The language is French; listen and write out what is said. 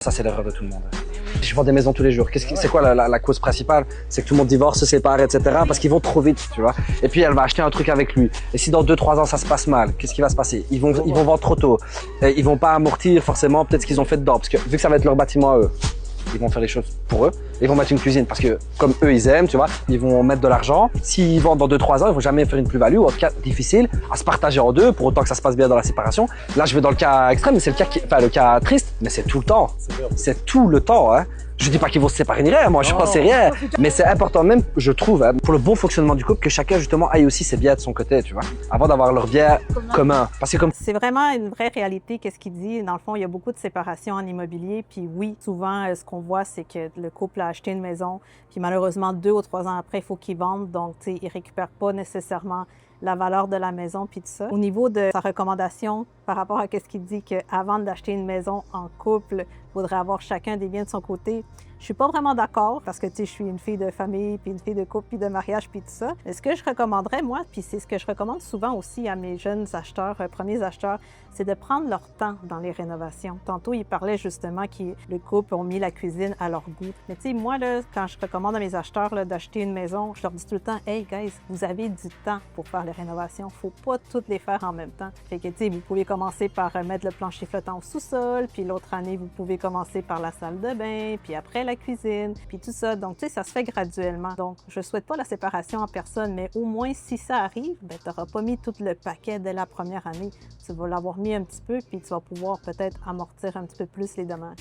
Ça, c'est l'erreur de tout le monde. Je vends des maisons tous les jours. C'est quoi la cause principale? C'est que tout le monde divorce, se sépare, etc. Parce qu'ils vont trop vite, tu vois. Et puis, elle va acheter un truc avec lui. Et si dans 2-3 ans, ça se passe mal, qu'est-ce qui va se passer? Ils vont vendre trop tôt. Et ils vont pas amortir forcément peut-être ce qu'ils ont fait dedans. Parce que vu que ça va être leur bâtiment à eux, ils vont faire les choses pour eux. Ils vont mettre une cuisine parce que comme eux, ils aiment, tu vois, ils vont mettre de l'argent. S'ils vendent dans 2-3 ans, ils vont jamais faire une plus-value, ou en tout cas difficile, à se partager en deux, pour autant que ça se passe bien dans la séparation. Là, je vais dans le cas extrême, mais c'est le cas triste, mais c'est tout le temps. C'est tout le temps, hein. Je dis pas qu'ils vont se séparer ni rien, moi je pense c'est rien. Mais c'est important même, je trouve, hein, pour le bon fonctionnement du couple, que chacun justement aille aussi ses biens de son côté, tu vois, avant d'avoir leurs biens communs. Parce que comme c'est vraiment une vraie réalité, qu'est-ce qu'il dit. Dans le fond, il y a beaucoup de séparations en immobilier. Puis oui, souvent, ce qu'on voit, c'est que le couple a acheté une maison, puis malheureusement, 2 ou 3 ans après, il faut qu'ils vendent. Donc, tu sais, ils récupèrent pas nécessairement la valeur de la maison puis tout ça. Au niveau de sa recommandation, par rapport à ce qu'il dit qu'avant d'acheter une maison en couple, il faudrait avoir chacun des biens de son côté. Je suis pas vraiment d'accord parce que, tu sais, je suis une fille de famille, puis une fille de couple, puis de mariage, puis tout ça. Mais ce que je recommanderais, moi, puis c'est ce que je recommande souvent aussi à mes jeunes acheteurs, premiers acheteurs, c'est de prendre leur temps dans les rénovations. Tantôt, il parlait justement que le couple ont mis la cuisine à leur goût. Mais tu sais, moi, là, quand je recommande à mes acheteurs d'acheter une maison, je leur dis tout le temps, « Hey, guys, vous avez du temps pour faire les rénovations. Faut pas toutes les faire en même temps. » Fait que, tu sais, vous pouvez commencer par mettre le plancher flottant au sous-sol, puis l'autre année, vous pouvez commencer par la salle de bain, puis après la cuisine, puis tout ça. Donc, tu sais, ça se fait graduellement. Donc, je souhaite pas la séparation en personne, mais au moins, si ça arrive, ben, tu n'auras pas mis tout le paquet dès la première année. Tu vas l'avoir mis un petit peu, puis tu vas pouvoir peut-être amortir un petit peu plus les dommages.